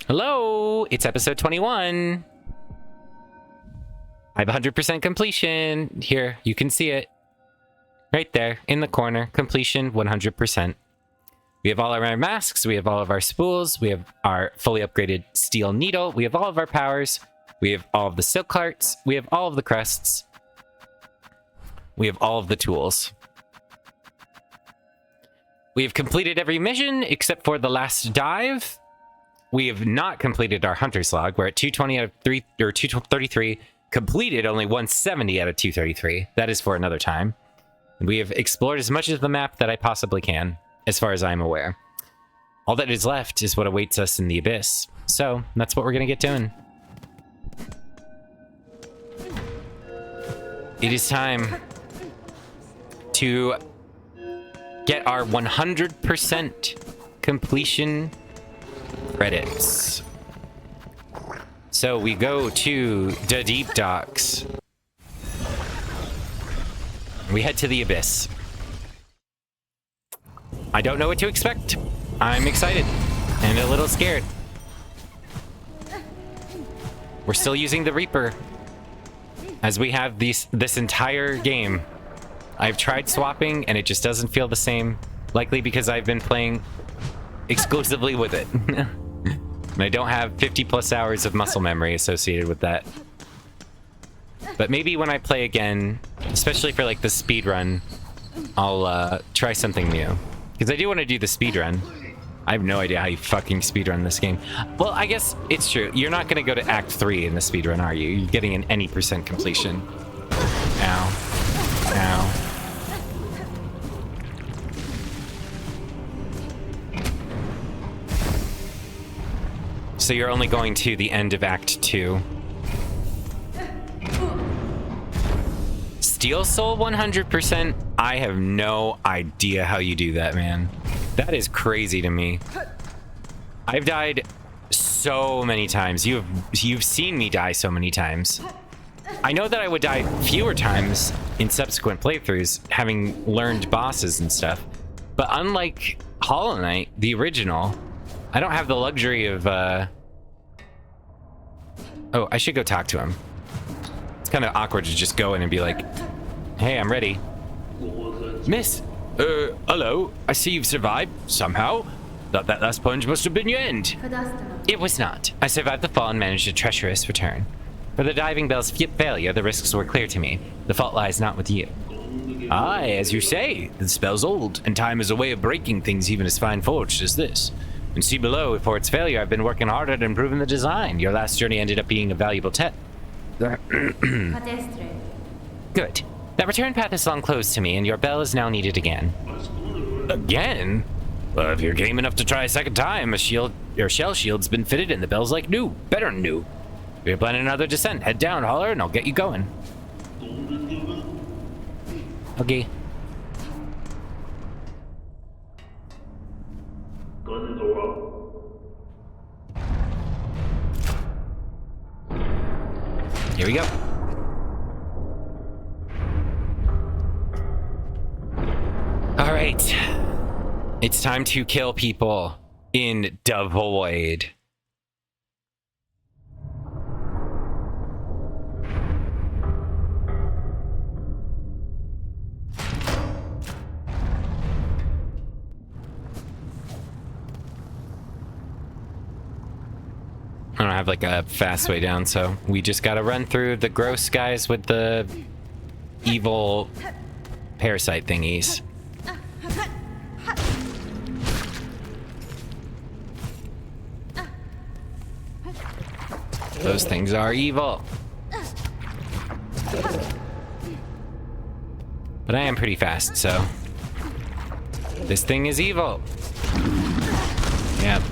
Hello, it's episode 21. I have 100% completion. Here, you can see it. Right there, in the corner. Completion, 100%. We have all of our masks, we have all of our spools, we have our fully upgraded steel needle, we have all of our powers, we have all of the silk hearts, we have all of the crests, we have all of the tools. We have completed every mission except for the last dive. We have not completed our hunter's log. We're at 220 out of 233. Completed only 170 out of 233. That is for another time. We have explored as much of the map that I possibly can, as far as I'm aware. All that is left is what awaits us in the abyss. So, that's what we're gonna get doing. It is time to get our 100% completion credits. So we go to the deep docks. We head to the abyss. I don't know what to expect. I'm excited and a little scared. We're still using the Reaper as we have this entire game. I've tried swapping and it just doesn't feel the same, likely because I've been playing exclusively with it. And I don't have 50 plus hours of muscle memory associated with that. But maybe when I play again, especially for like the speed run, I'll try something new. Because I do want to do the speed run. I have no idea how you fucking speed run this game. Well, I guess it's true. You're not going to go to Act 3 in the speed run, are you? You're getting an any % completion. Ow. Ow. So you're only going to the end of Act 2. Steel Soul 100%? I have no idea how you do that, man. That is crazy to me. I've died so many times. You've seen me die so many times. I know that I would die fewer times in subsequent playthroughs, having learned bosses and stuff. But unlike Hollow Knight, the original, I don't have the luxury of, Oh, I should go talk to him. It's kind of awkward to just go in and be like, hey, I'm ready. Miss, hello. I see you've survived, somehow. Thought that last plunge must have been your end. It was not. I survived the fall and managed a treacherous return. For the diving bell's failure, the risks were clear to me. The fault lies not with you. Aye, as you say, the spell's old, and time is a way of breaking things even as fine-forged as this. And see below, for its failure, I've been working hard at improving the design. Your last journey ended up being a valuable Good. That return path is long closed to me, and your bell is now needed again. Again? Well, if you're game enough to try a second time, your shell shield's been fitted and the bell's like new. Better than new. If you're planning another descent, head down, holler, and I'll get you going. Okay. Here we go. All right. It's time to kill people in the void. I don't have like a fast way down, so we just gotta run through the gross guys with the evil parasite thingies. Those things are evil. But I am pretty fast, so this thing is evil. Yep.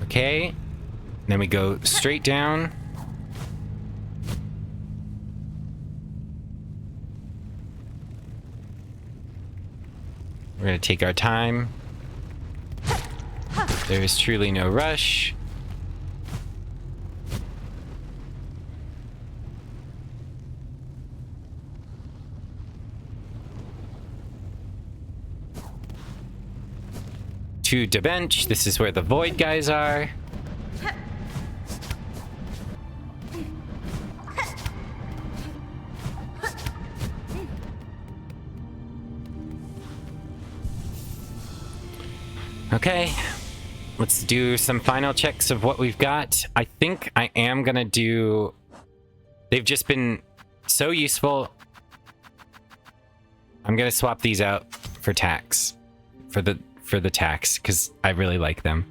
Okay. Then we go straight down. We're gonna take our time. There is truly no rush. to the bench. This is where the void guys are. Okay, let's do some final checks of what we've got. I think I am gonna do... They've just been so useful. I'm gonna swap these out for tax. For the tax, because I really like them.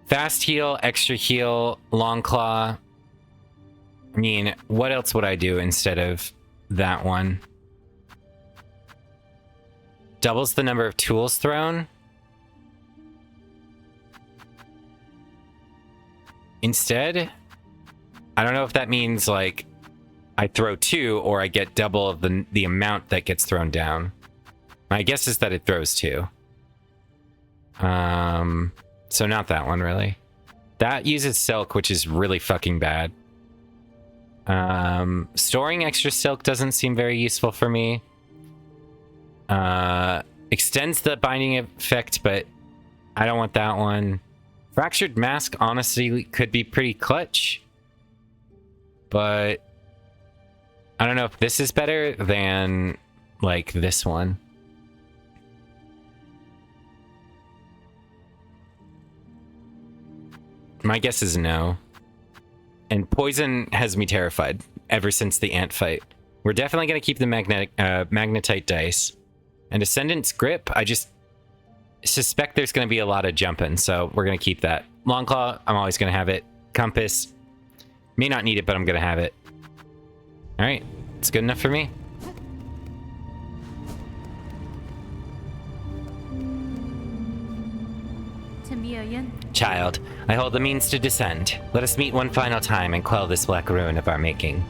Fast heal, extra heal, long claw. I mean, what else would I do instead of that one? Doubles the number of tools thrown. Instead, I don't know if that means like I throw 2 or I get double of the amount that gets thrown down. My guess is that it throws 2. So not that one really. That uses silk, which is really fucking bad. Storing extra silk doesn't seem very useful for me. Extends the binding effect, but I don't want that one. Fractured mask honestly could be pretty clutch, but I don't know if this is better than like this one. My guess is no. And poison has me terrified ever since the ant fight. We're definitely going to keep the magnetite dice. And Ascendant's Grip, I just suspect there's going to be a lot of jumping, so we're going to keep that. Longclaw, I'm always going to have it. Compass, may not need it, but I'm going to have it. Alright, it's good enough for me. Child, I hold the means to descend. Let us meet one final time and quell this black ruin of our making.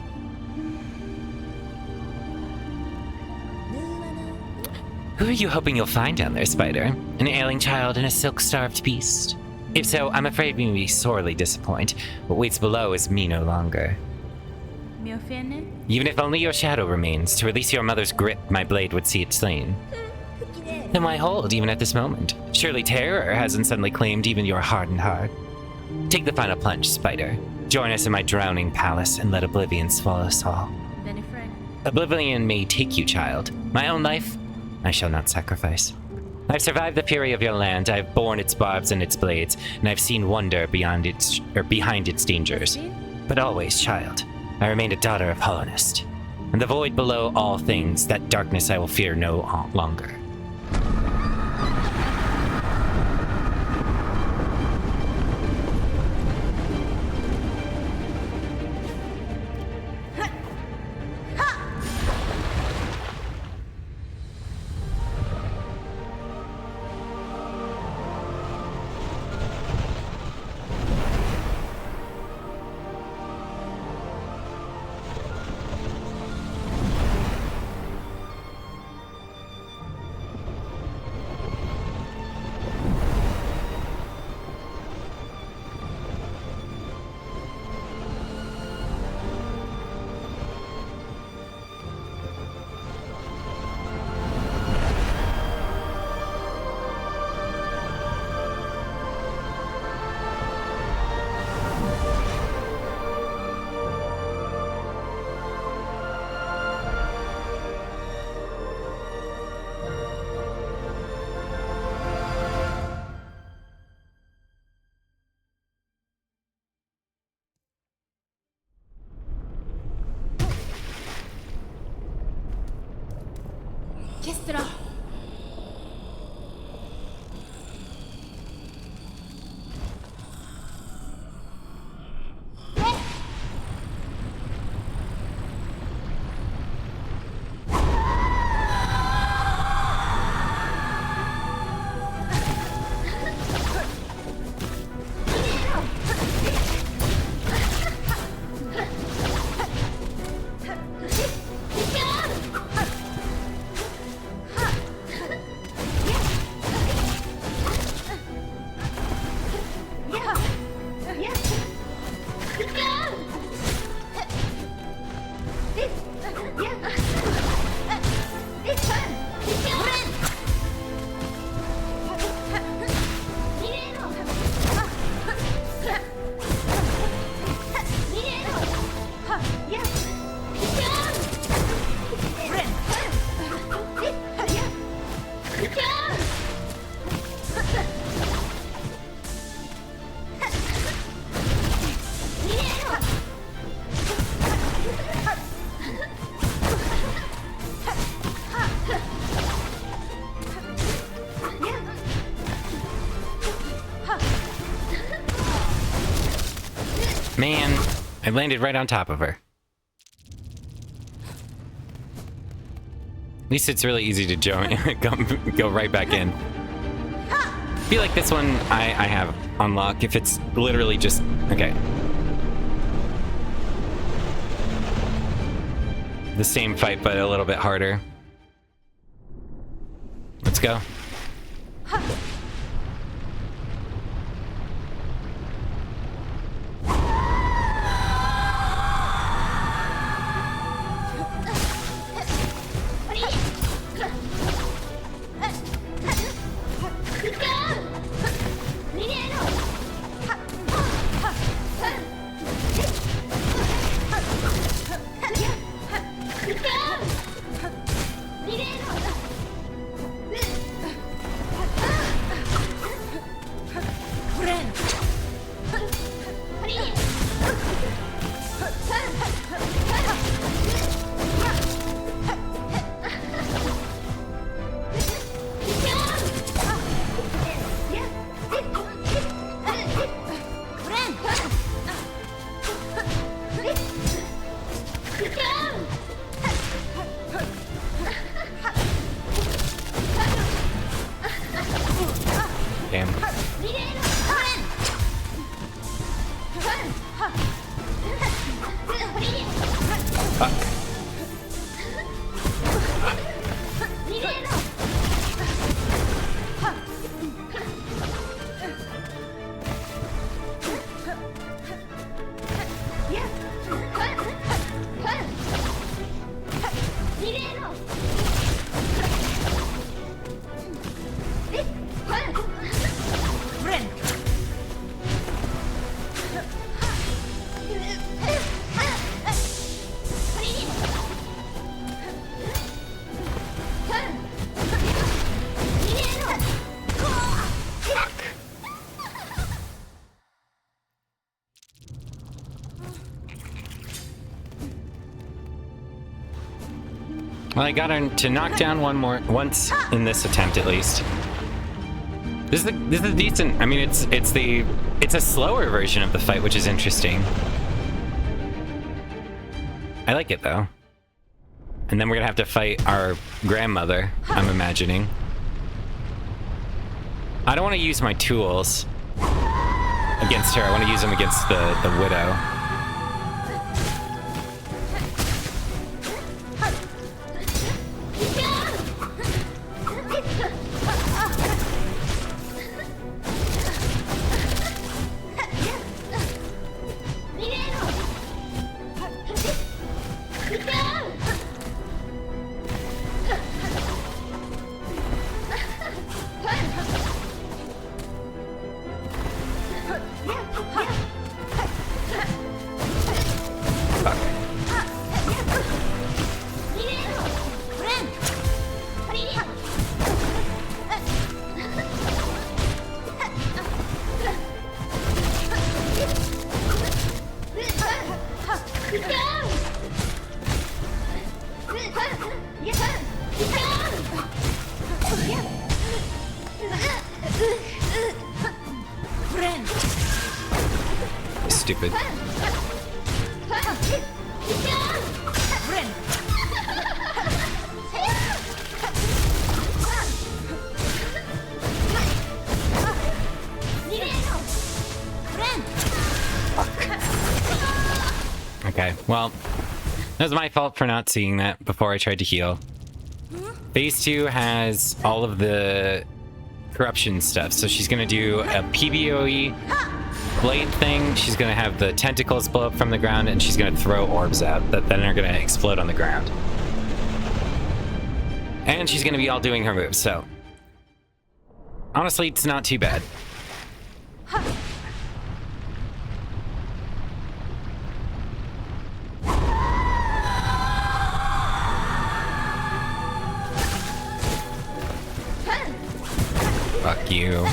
Who are you hoping you'll find down there, Spider? An ailing child and a silk-starved beast? If so, I'm afraid we may be sorely disappointed. What waits below is me no longer. Even if only your shadow remains, to release your mother's grip, my blade would see it slain. Then why hold, even at this moment? Surely terror hasn't suddenly claimed even your hardened heart. Take the final plunge, Spider. Join us in my drowning palace and let oblivion swallow us all. Oblivion may take you, child. My own life, I shall not sacrifice. I've survived the fury of your land. I've borne its barbs and its blades, and I've seen wonder behind its dangers. But always, child, I remained a daughter of hollowness. And the void below all things, that darkness I will fear no longer. Man, I landed right on top of her. At least it's really easy to go right back in. I feel like this one I have on lock if it's literally just... Okay. The same fight, but a little bit harder. Let's go. Damn. Fuck. Well, I got her to knock down once in this attempt at least. This is decent. I mean, it's a slower version of the fight, which is interesting. I like it though. And then we're gonna have to fight our grandmother, I'm imagining. I don't want to use my tools against her. I want to use them against the widow. Stupid. Okay, well, that was my fault for not seeing that before I tried to heal. Phase 2 has all of the corruption stuff, so she's gonna do a PBOE blade thing. She's gonna have the tentacles blow up from the ground, and she's gonna throw orbs out that then are gonna explode on the ground. And she's gonna be all doing her moves, so honestly, it's not too bad. Fuck you.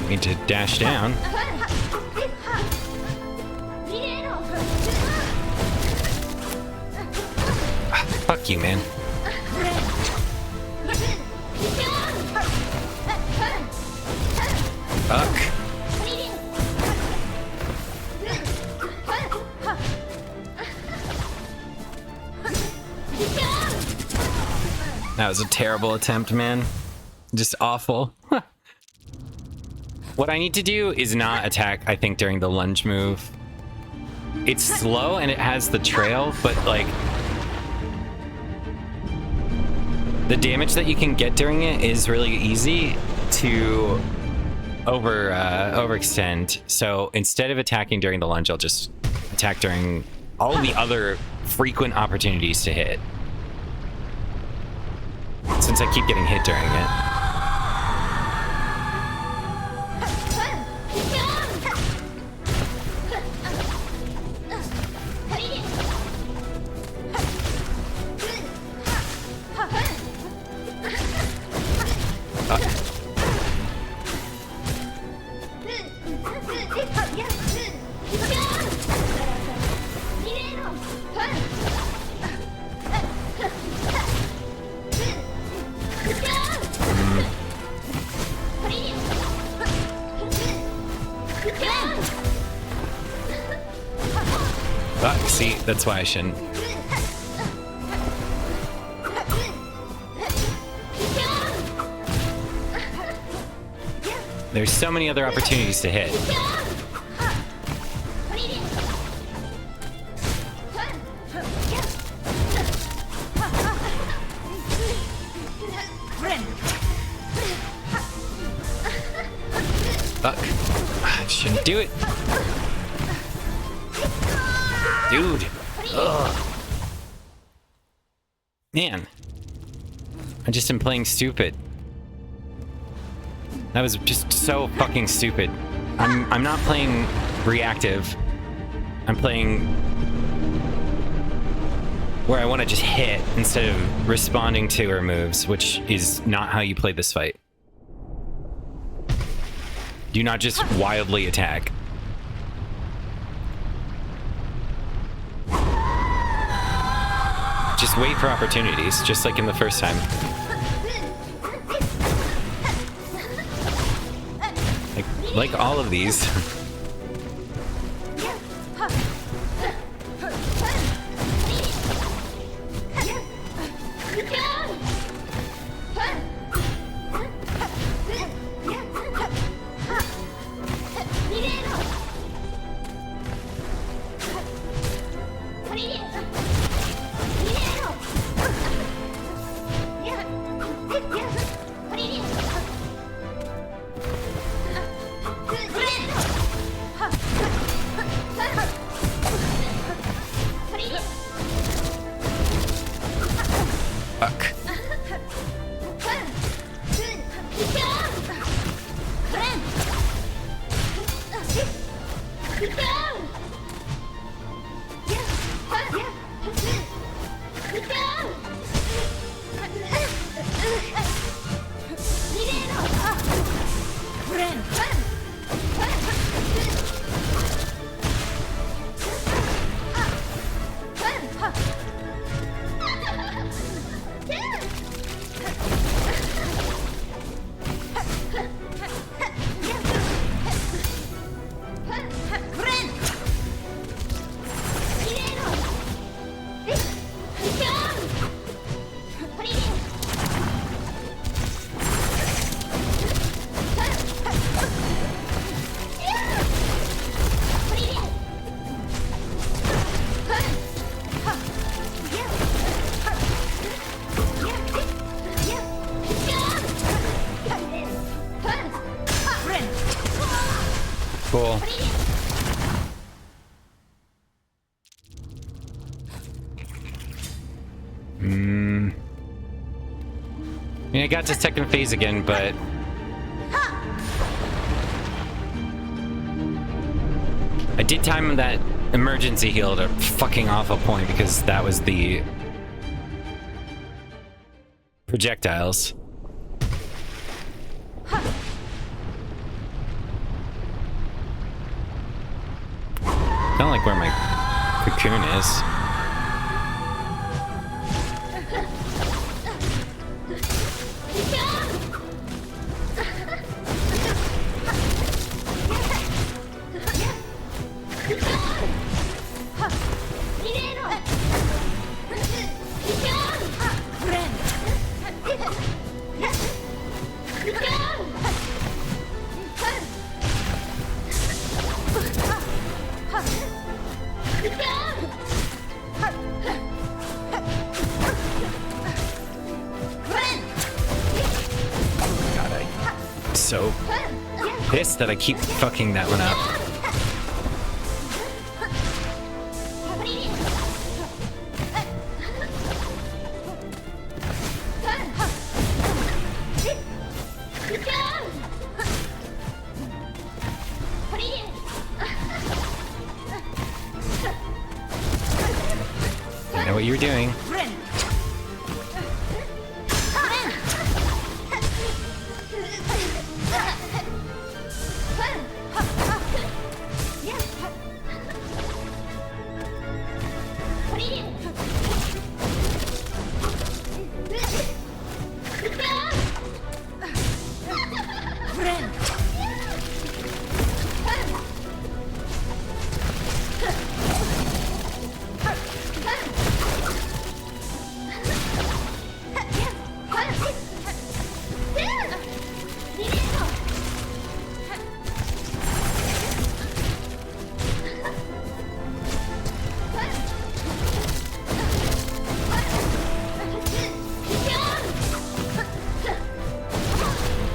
me to dash down. Ah, fuck you, man. Fuck. That was a terrible attempt, man. Just awful. What I need to do is not attack, I think, during the lunge move. It's slow and it has the trail, but like the damage that you can get during it is really easy to overextend. So instead of attacking during the lunge, I'll just attack during all the other frequent opportunities to hit. Since I keep getting hit during it. See, that's why I shouldn't. There's so many other opportunities to hit. Fuck. I shouldn't do it. Dude. Ugh. Man. I just am playing stupid. That was just so fucking stupid. I'm not playing reactive. I'm playing where I want to just hit instead of responding to her moves, which is not how you play this fight. Do not just wildly attack. Just wait for opportunities, just like in the first time. Like all of these. Fuck. Cool. I mean, I got to second phase again, but I did time that emergency heal at a fucking awful point because that was the projectiles. Don't like where my cocoon is. So pissed that I keep fucking that one up. You know what you're doing.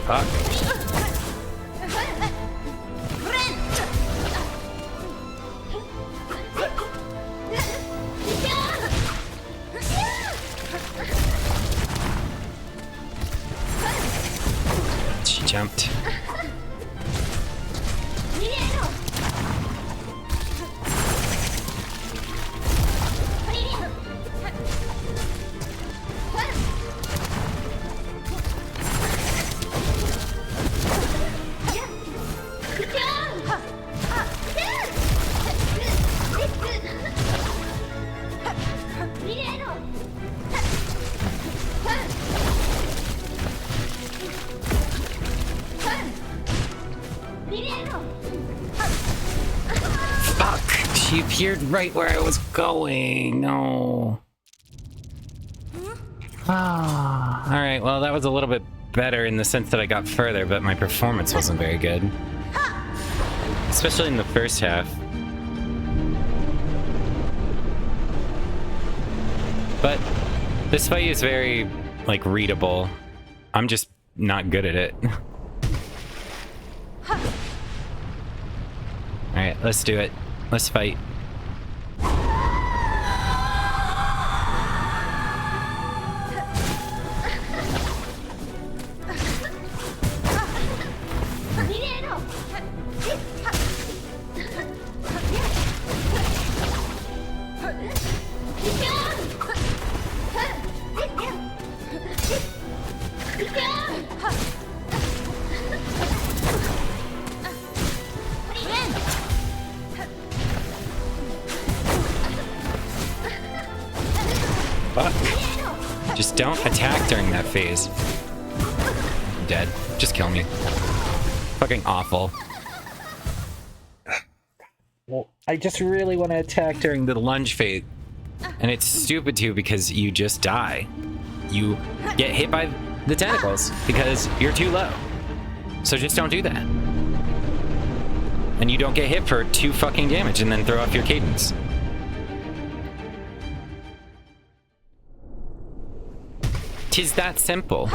Fuck. She jumped. Fuck! She appeared right where I was going. No. Ah. Alright, well, that was a little bit better in the sense that I got further, but my performance wasn't very good. Especially in the first half. But this fight is very, like, readable. I'm just not good at it. Alright, let's do it. Let's fight. Fuck. Just don't attack during that phase. I'm dead. Just kill me. Fucking awful. Well, I just really want to attack during the lunge phase. And it's stupid too because you just die. You get hit by the tentacles because you're too low. So just don't do that. And you don't get hit for 2 fucking damage and then throw off your cadence. Tis that simple.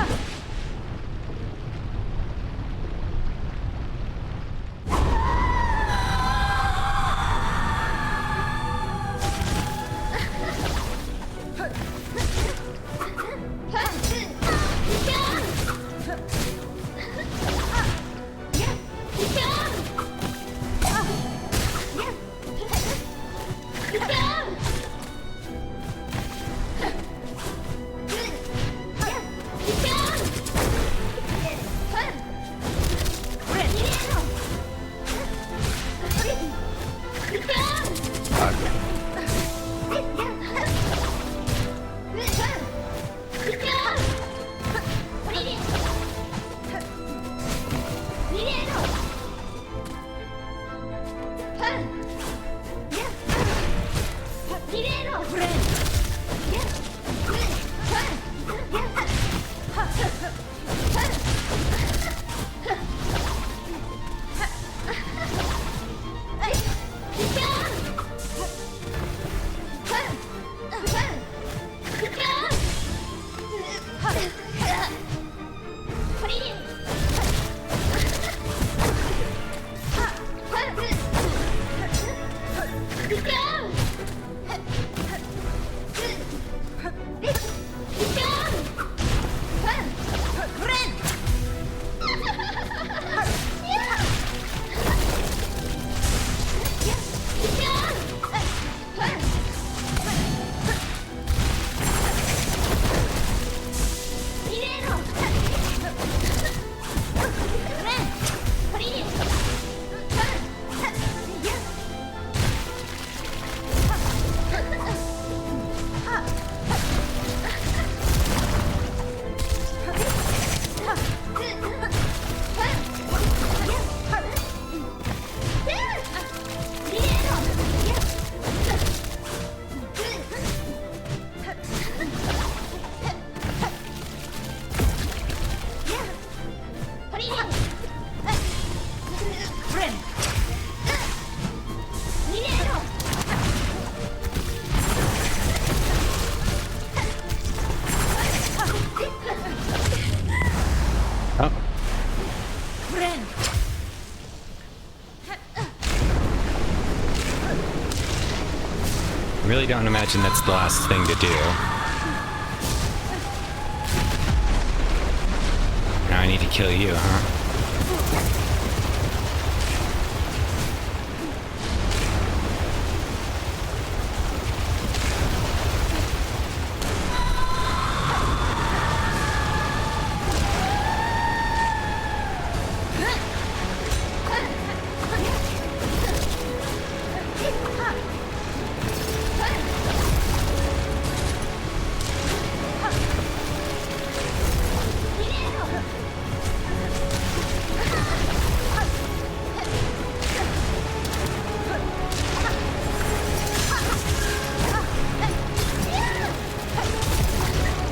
Really don't imagine that's the last thing to do. Now I need to kill you, huh?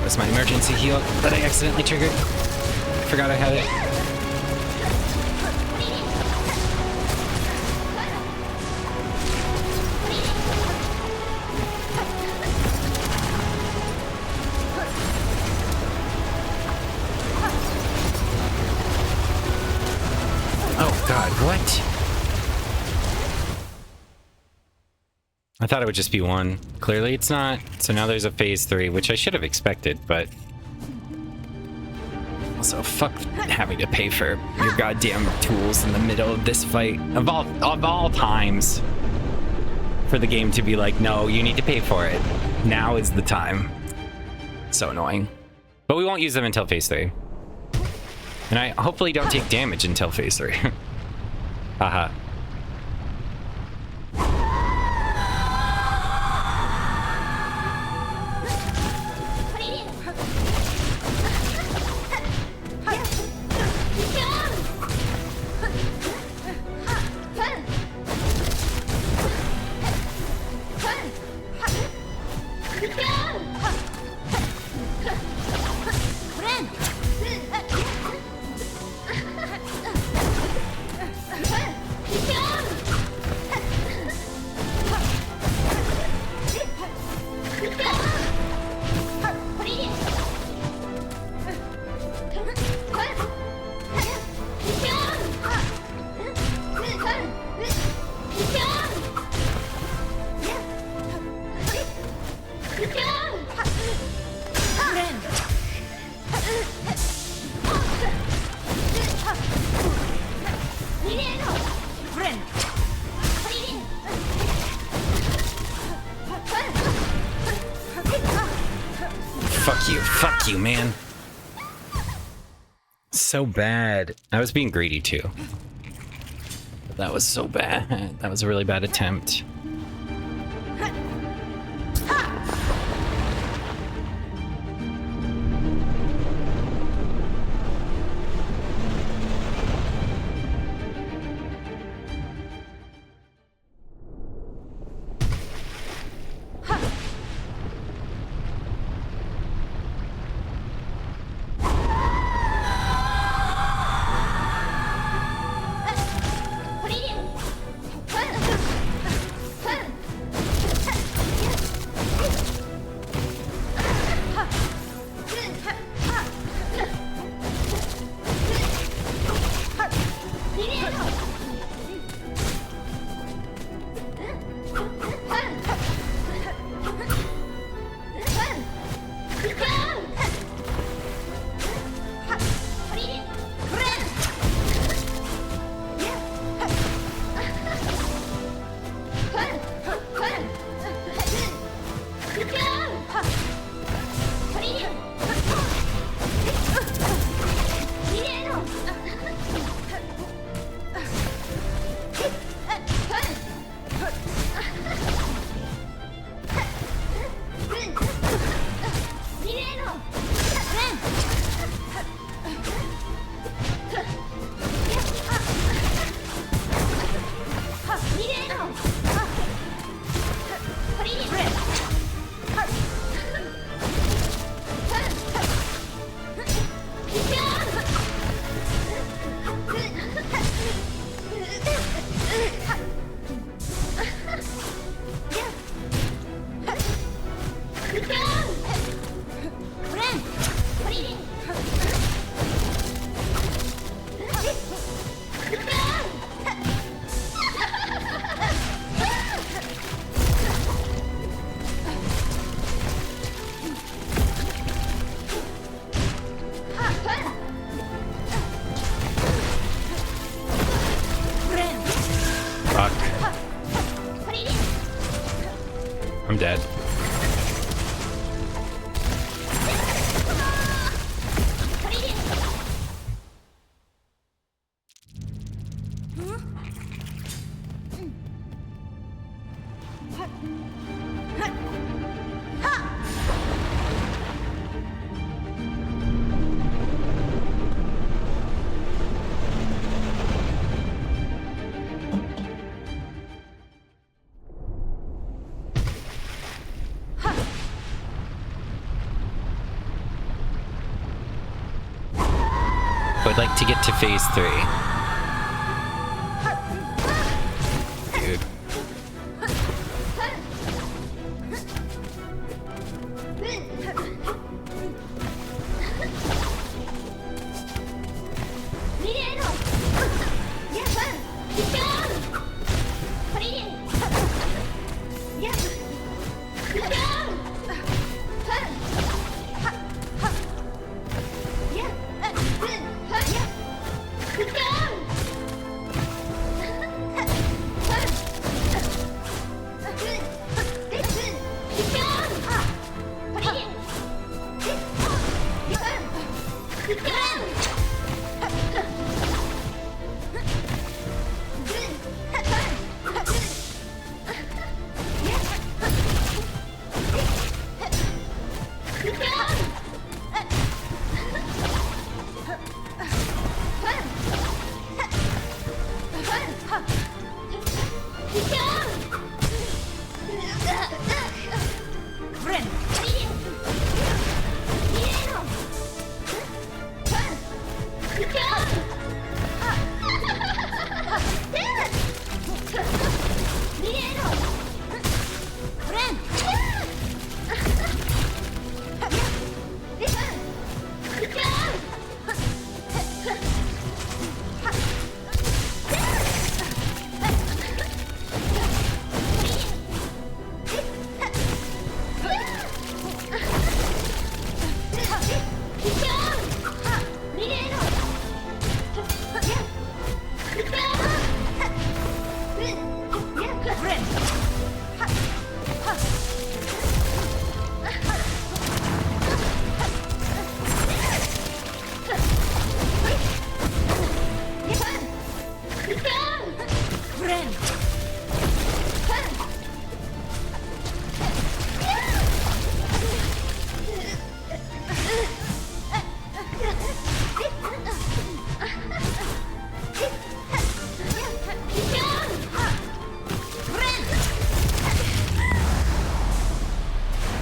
That's my emergency heal that I accidentally triggered. Forgot I had it. Oh god, what? I thought it would just be one. Clearly it's not. So now there's a phase 3, which I should have expected, but... Also, fuck having to pay for your goddamn tools in the middle of this fight. Of all times. For the game to be like, no, you need to pay for it. Now is the time. So annoying. But we won't use them until phase 3. And I hopefully don't take damage until phase 3. Haha. Fuck you, man. So bad. I was being greedy too. That was so bad. That was a really bad attempt. Fuck. I'm dead. I'd like to get to phase 3. Dude.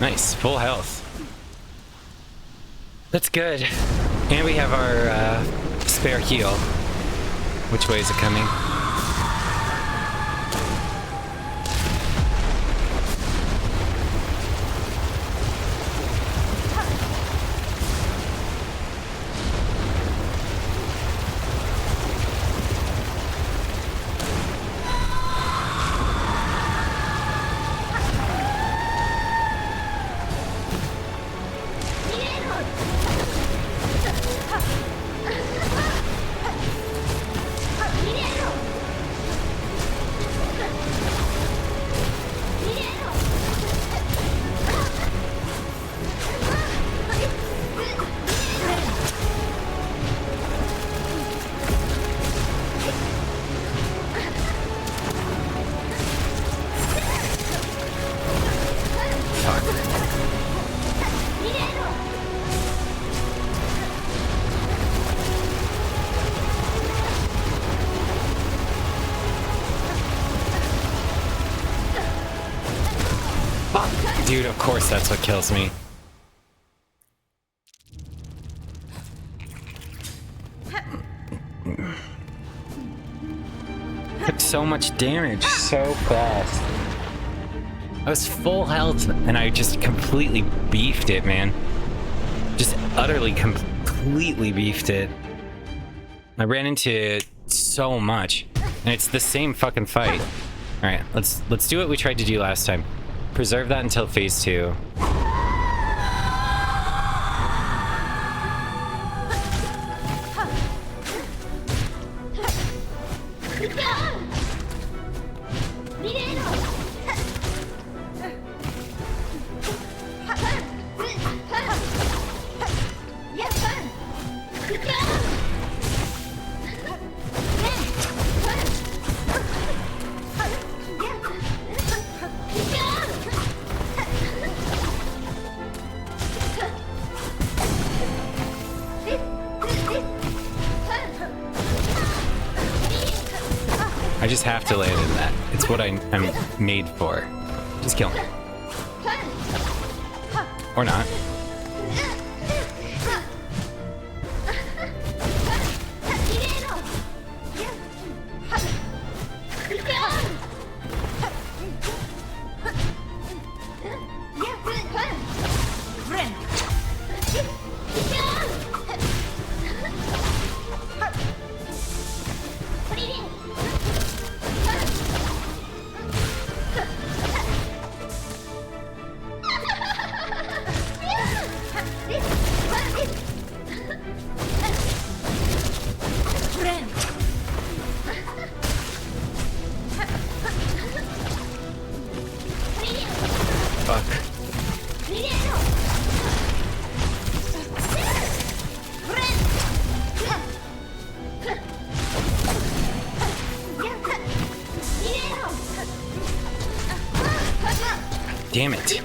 Nice, full health. That's good. And we have our spare heal. Which way is it coming? Dude, of course that's what kills me. Took so much damage so fast. I was full health and I just completely beefed it, man. Just utterly, completely completely beefed it. I ran into it so much, and it's the same fucking fight. All right, let's do what we tried to do last time. Preserve that until phase 2. I just have to land in that. It's what I'm made for. Just kill him. Or not. Damn it.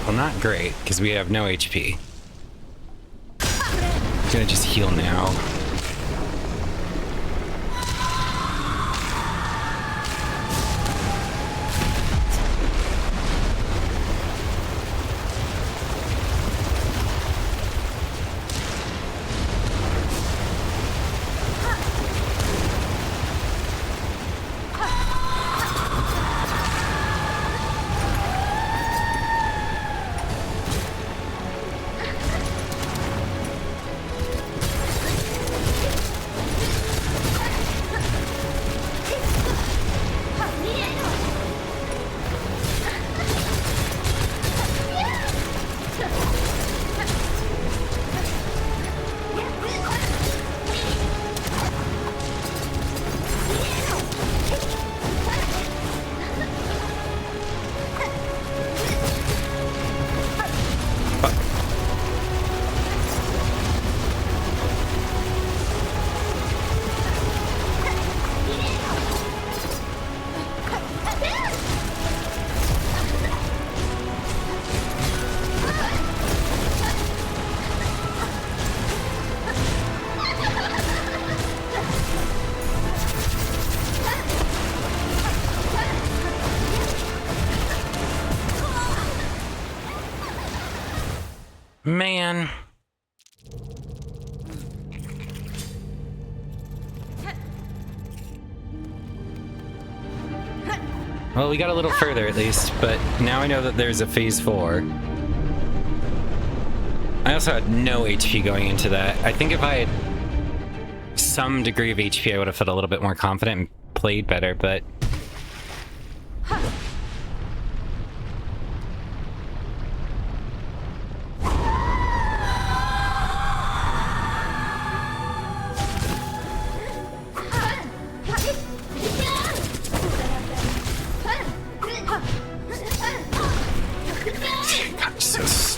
Well, not great, because we have no HP. I'm gonna just heal now. Man. Well, we got a little further at least, but now I know that there's a phase 4. I also had no HP going into that. I think if I had some degree of HP, I would have felt a little bit more confident and played better, but...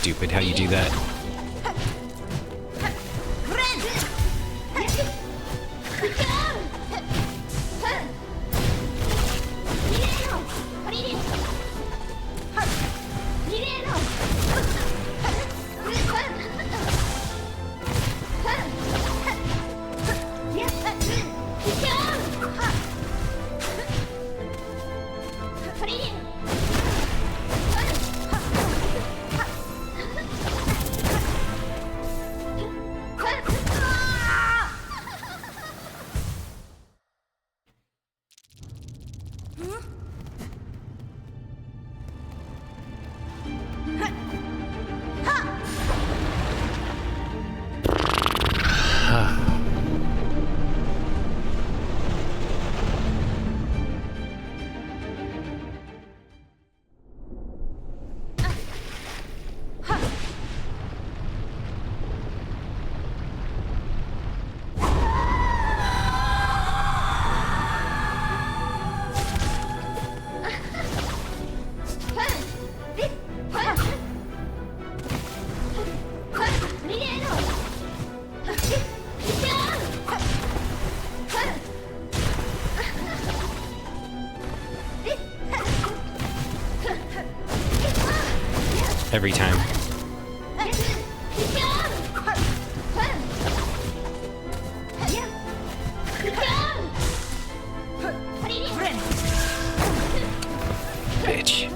stupid how you do that. Every time. Bitch.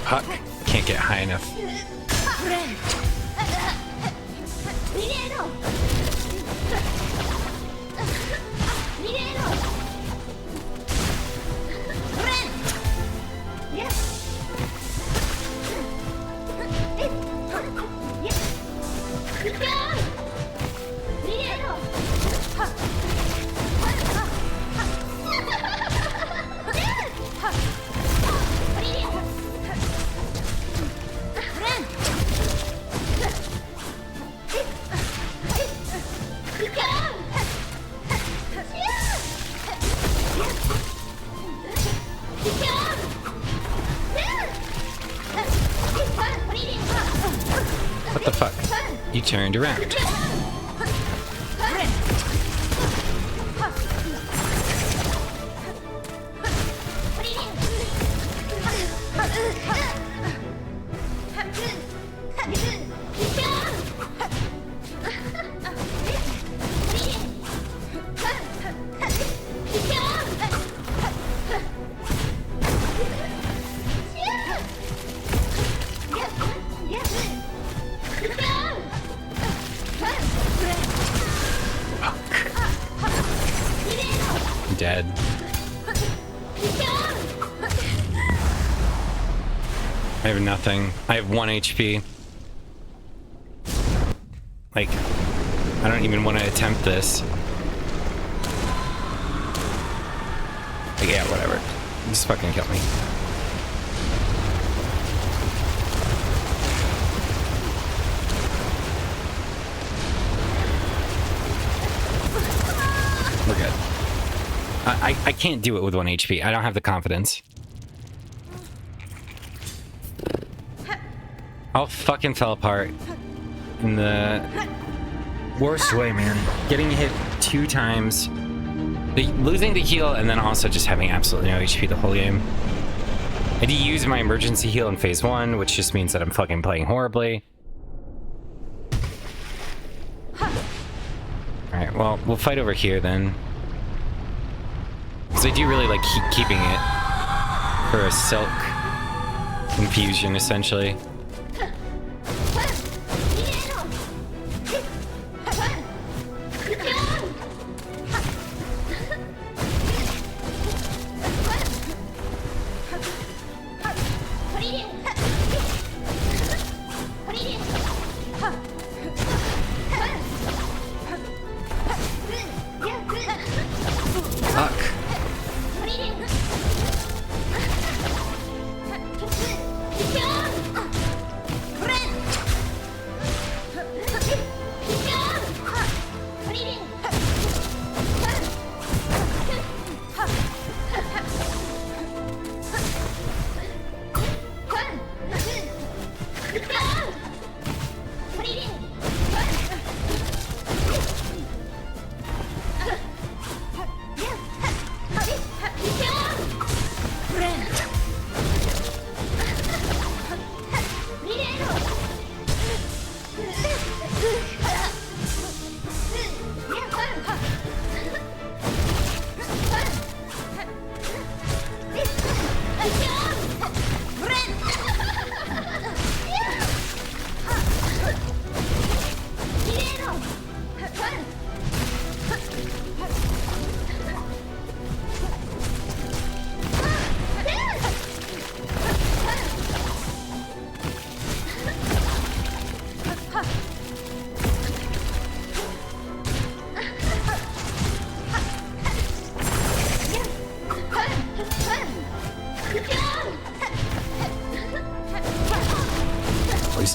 Puck can't get high enough. What the fuck? You turned around. Dead. I have nothing. I have 1 HP. Like, I don't even want to attempt this. Like, yeah, whatever. Just fucking kill me. We're good. I can't do it with 1 HP. I don't have the confidence. All fucking fell apart in the worst way, man. Getting hit 2 times, losing the heal, and then also just having absolutely no HP the whole game. I did use my emergency heal in phase 1, which just means that I'm fucking playing horribly. Alright, well, we'll fight over here then. Because I do really like keeping it for a silk infusion, essentially.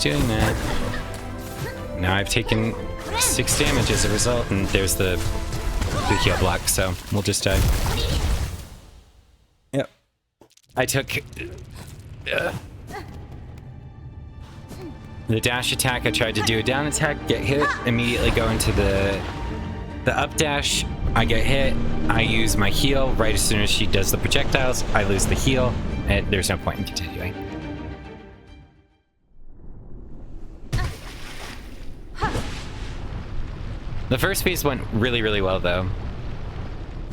Doing that. Now I've taken 6 damage as a result, and there's the heal block, so we'll just die. Yep. I took the dash attack. I tried to do a down attack, get hit, immediately go into the up dash. I get hit. I use my heal right as soon as she does the projectiles. I lose the heal, and there's no point in continuing. The first phase went really, really well, though.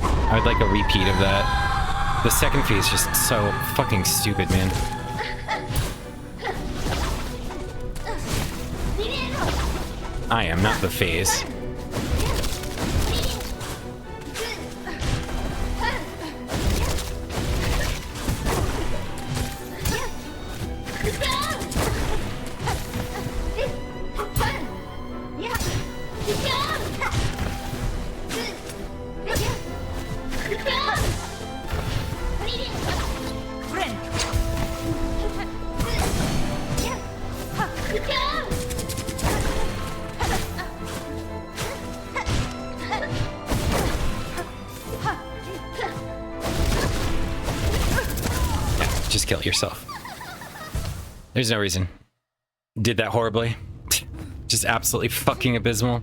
I would like a repeat of that. The second phase is just so fucking stupid, man. I am not the phase. Just kill yourself. There's no reason. Did that horribly. Just absolutely fucking abysmal.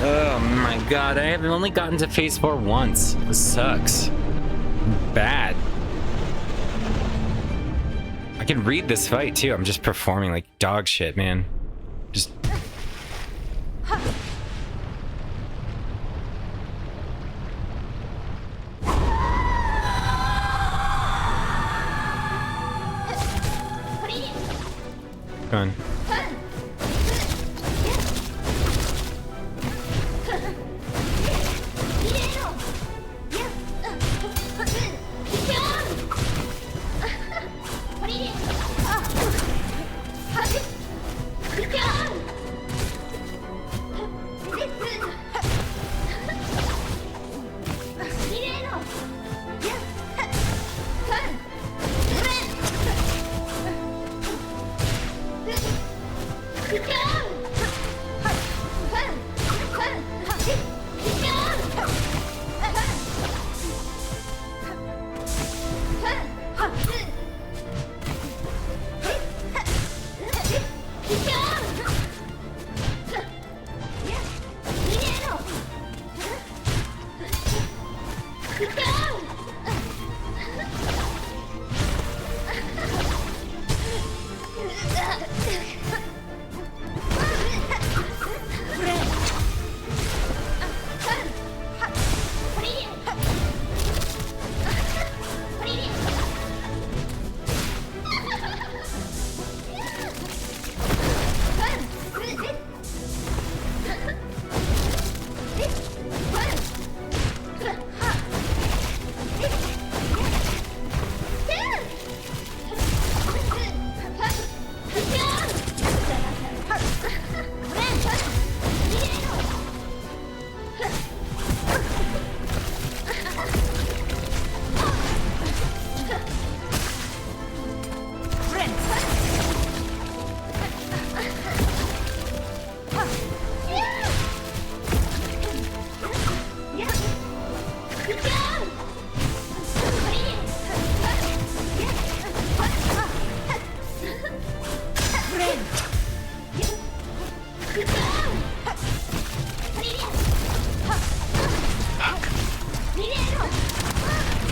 Oh my god, I have only gotten to phase 4 once. This sucks. Bad. I can read this fight too. I'm just performing like dog shit, man. Just... Come on.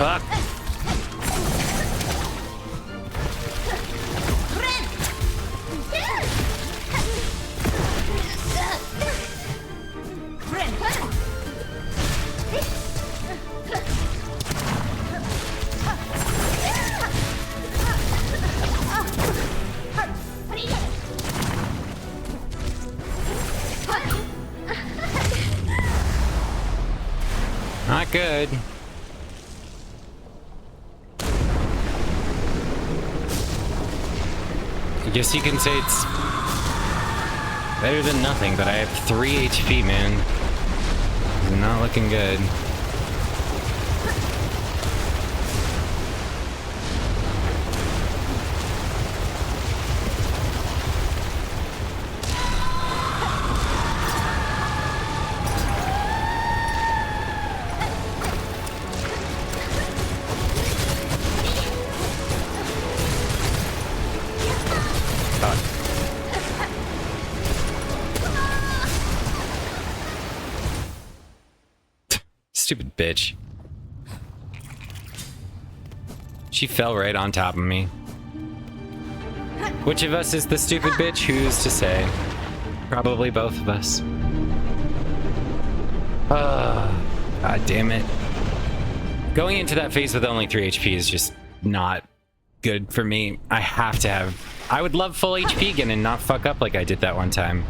Fuck. Not good. I guess you can say it's better than nothing, but I have 3 HP, man. Not looking good. Stupid bitch. She fell right on top of me. Which of us is the stupid bitch? Who's to say? Probably both of us. God damn it. Going into that phase with only 3 HP is just not good for me. I have to have... I would love full HP again and not fuck up like I did that one time.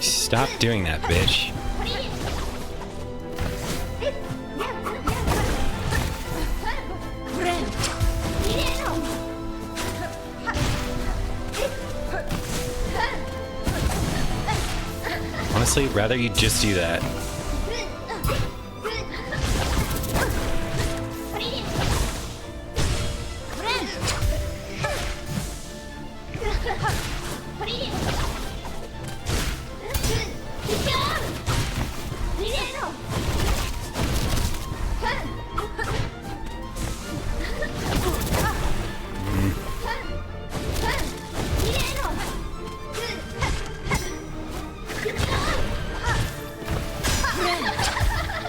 Stop doing that, bitch. Honestly, rather you just do that.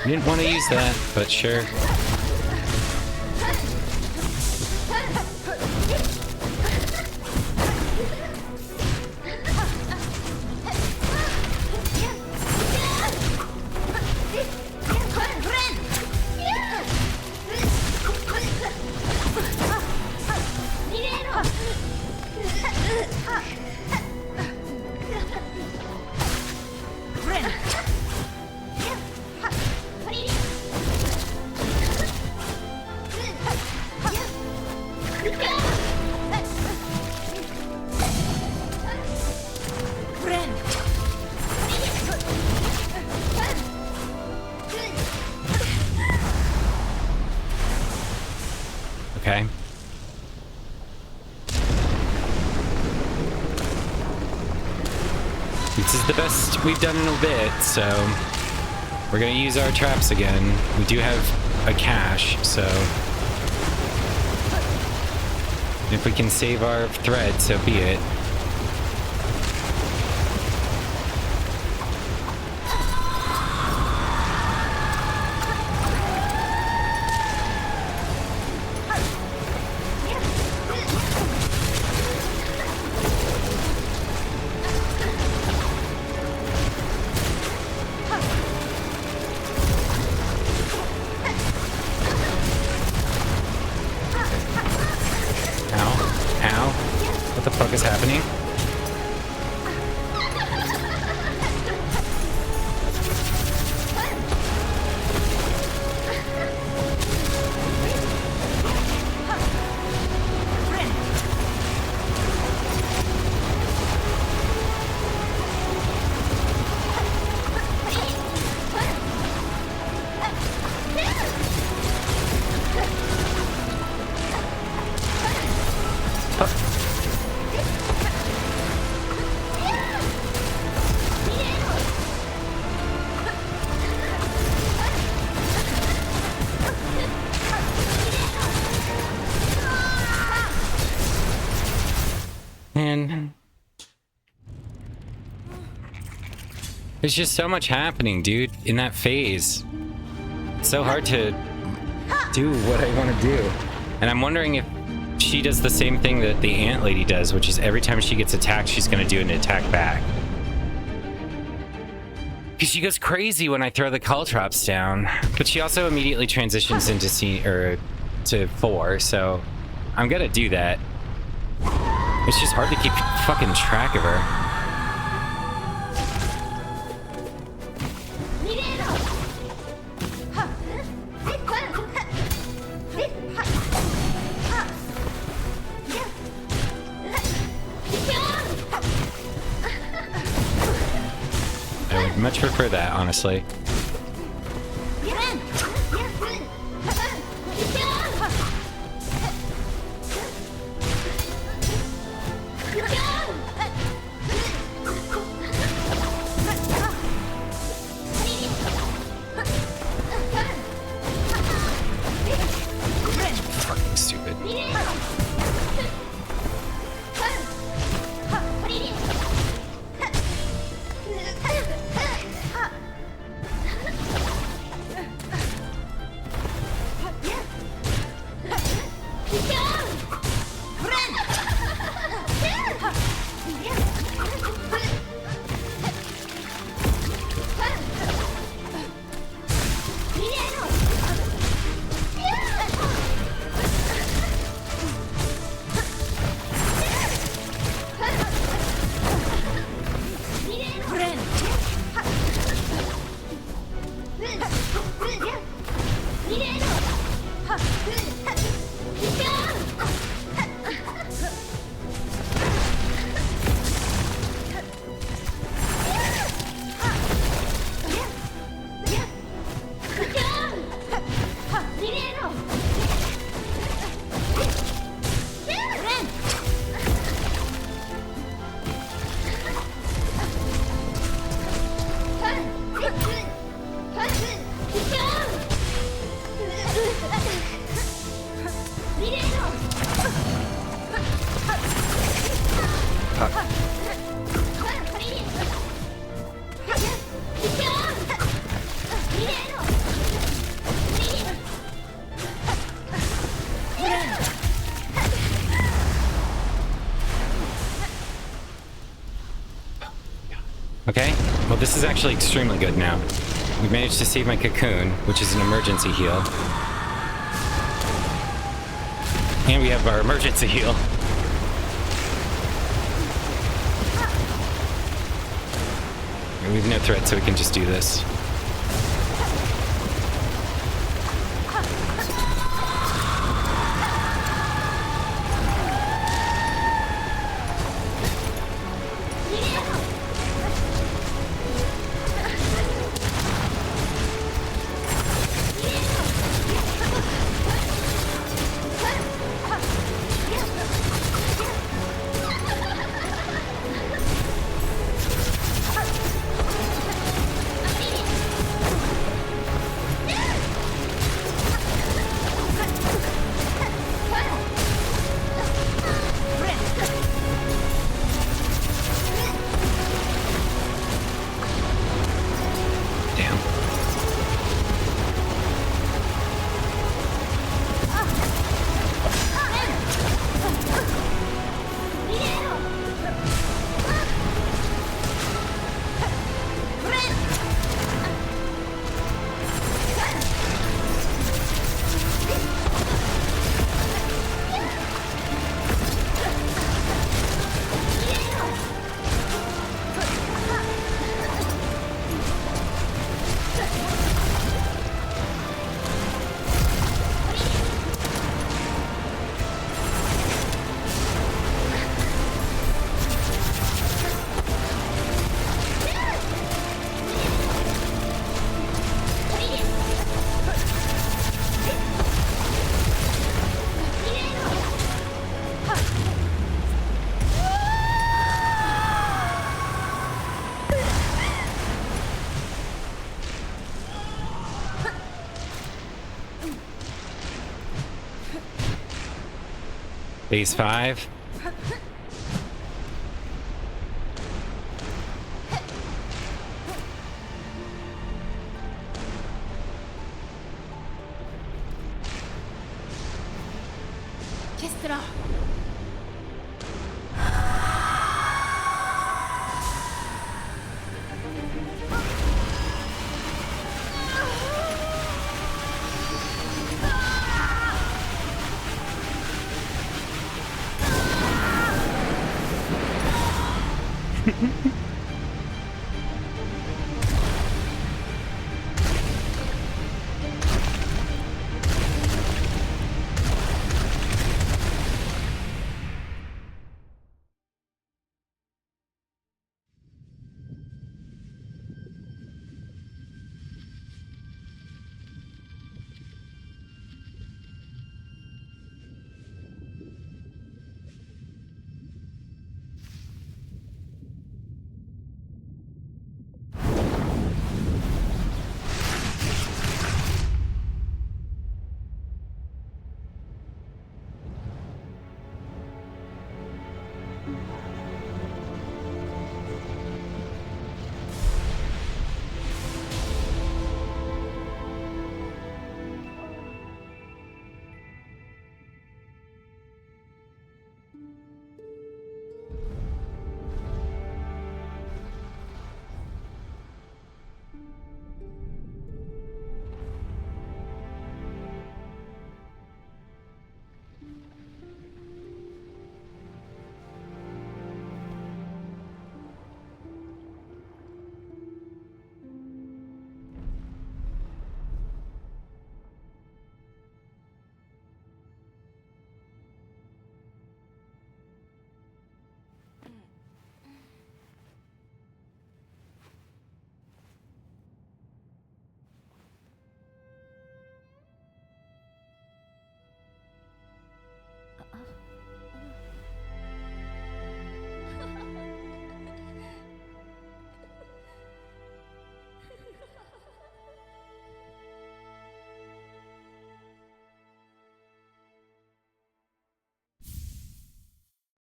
Didn't want to use that, but sure. Okay. This is the best we've done in a bit, so we're gonna use our traps again. We do have a cache, so if we can save our thread, so be it. What the fuck is happening? There's just so much happening, dude, in that phase. It's so hard to do what I want to do. And I'm wondering if she does the same thing that the ant lady does, which is every time she gets attacked, she's going to do an attack back. Because she goes crazy when I throw the caltrops down. But she also immediately transitions into to 4, so I'm going to do that. It's just hard to keep fucking track of her. I would much prefer that, honestly. Fucking stupid. Okay, well this is actually extremely good now. We've managed to save my cocoon, which is an emergency heal. And we have our emergency heal. And we have no threat, so we can just do this. Phase 5.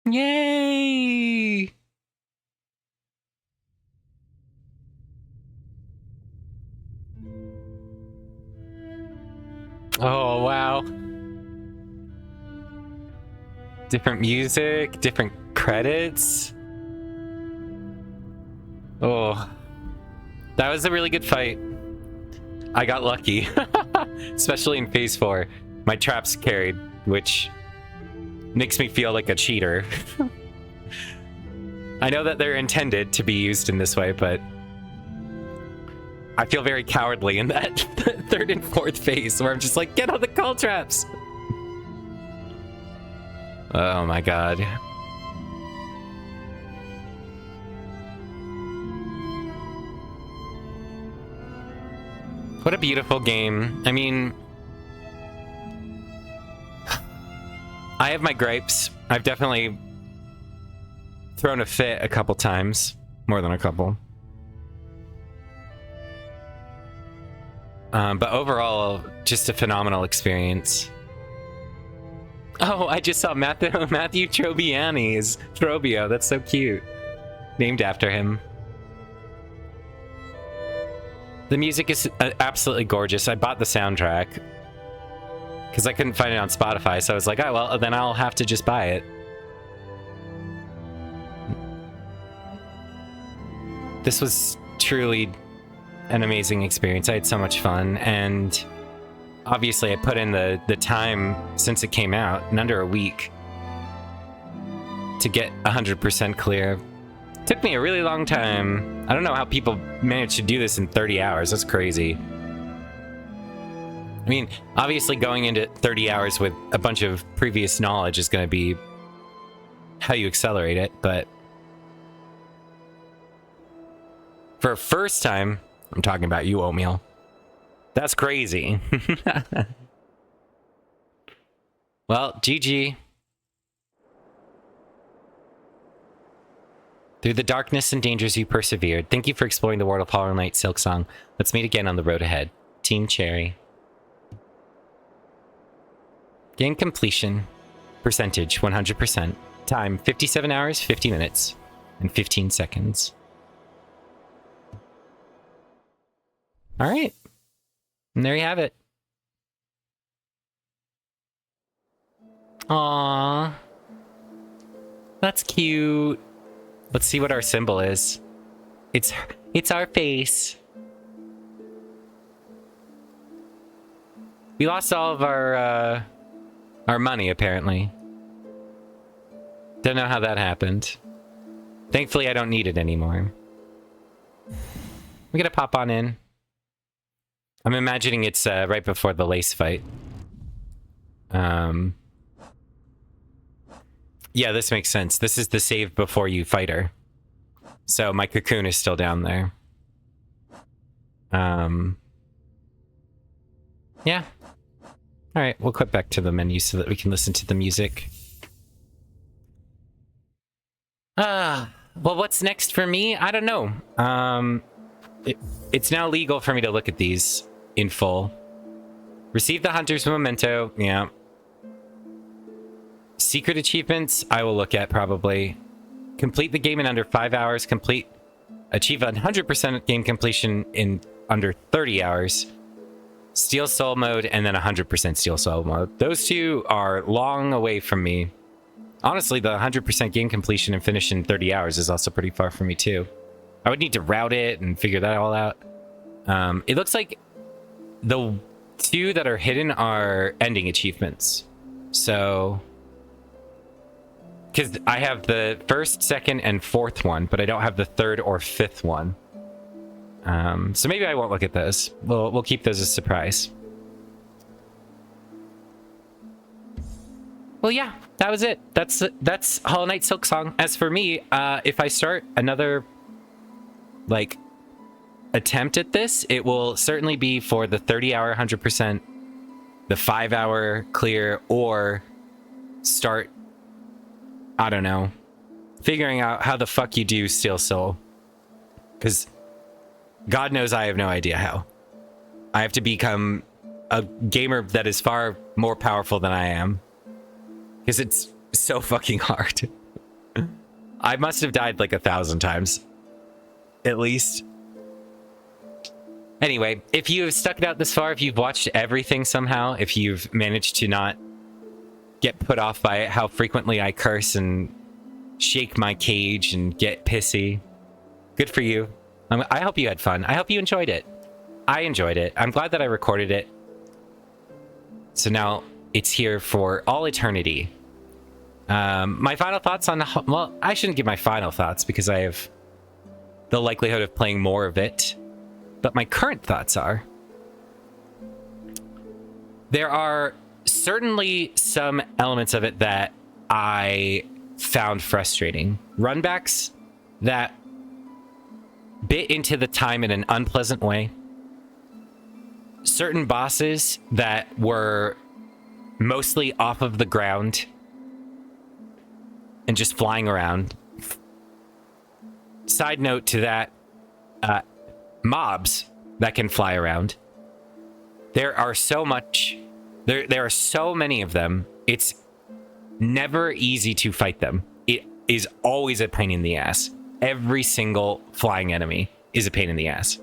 Yay! Oh, wow. Different music, different credits. Oh, that was a really good fight. I got lucky, especially in phase 4. My traps carried, which makes me feel like a cheater. I know that they're intended to be used in this way, but I feel very cowardly in that 3rd and 4th phase where I'm just like, get on the call traps. Oh my god. What a beautiful game. I mean, I have my gripes. I've definitely thrown a fit a couple times. More than a couple. But overall, just a phenomenal experience. Oh, I just saw Matthew Trobiani is Trobio. That's so cute. Named after him. The music is absolutely gorgeous. I bought the soundtrack because I couldn't find it on Spotify, so I was like, oh, well, then I'll have to just buy it. This was truly an amazing experience. I had so much fun, and obviously I put in the time since it came out, in under a week, to get 100% clear. Took me a really long time. I don't know how people manage to do this in 30 hours. That's crazy. I mean, obviously going into 30 hours with a bunch of previous knowledge is going to be how you accelerate it, but for a first time, I'm talking about you, Oatmeal. That's crazy. Well, GG. Through the darkness and dangers you persevered. Thank you for exploring the world of Hollow Knight Silksong. Let's meet again on the road ahead. Team Cherry. Game completion. Percentage 100%. Time 57 hours, 50 minutes, and 15 seconds. Alright. And there you have it. Aww. That's cute. Let's see what our symbol is. It's our face. We lost all of our money, apparently. Don't know how that happened. Thankfully, I don't need it anymore. We're gonna pop on in. I'm imagining it's right before the lace fight. Yeah, this makes sense. This is the save before you fight her. So my cocoon is still down there. Yeah. All right, we'll click back to the menu so that we can listen to the music. Well, what's next for me? I don't know. It's now legal for me to look at these in full. Receive the Hunter's Memento. Yeah. Secret achievements, I will look at probably. Complete the game in under 5 hours. Achieve 100% game completion in under 30 hours. Steel Soul mode, and then 100% Steel Soul mode. Those two are long away from me. Honestly, the 100% game completion and finish in 30 hours is also pretty far from me, too. I would need to route it and figure that all out. It looks like the two that are hidden are ending achievements. So... because I have the first, second, and fourth one, but I don't have the third or fifth one. So maybe I won't look at those. We'll keep those as a surprise. Well, yeah, that was it. That's Hollow Knight Silksong. As for me, if I start another like attempt at this, it will certainly be for the 30-hour 100%, the 5-hour clear, or start, I don't know, figuring out how the fuck you do Steel Soul. Because God knows I have no idea how. I have to become a gamer that is far more powerful than I am. Because it's so fucking hard. I must have died like 1,000 times. At least. Anyway, if you have stuck it out this far, if you've watched everything somehow, if you've managed to not get put off by how frequently I curse and shake my cage and get pissy, good for you. I hope you had fun. I hope you enjoyed it. I enjoyed it. I'm glad that I recorded it. So now it's here for all eternity. My final thoughts on... well, I shouldn't give my final thoughts because I have the likelihood of playing more of it. But my current thoughts are... there are certainly some elements of it that I found frustrating. Runbacks that bit into the time in an unpleasant way. Certain bosses that were mostly off of the ground and just flying around. Side note to that, mobs that can fly around. There are so much... There are so many of them. It's never easy to fight them. It is always a pain in the ass. Every single flying enemy is a pain in the ass.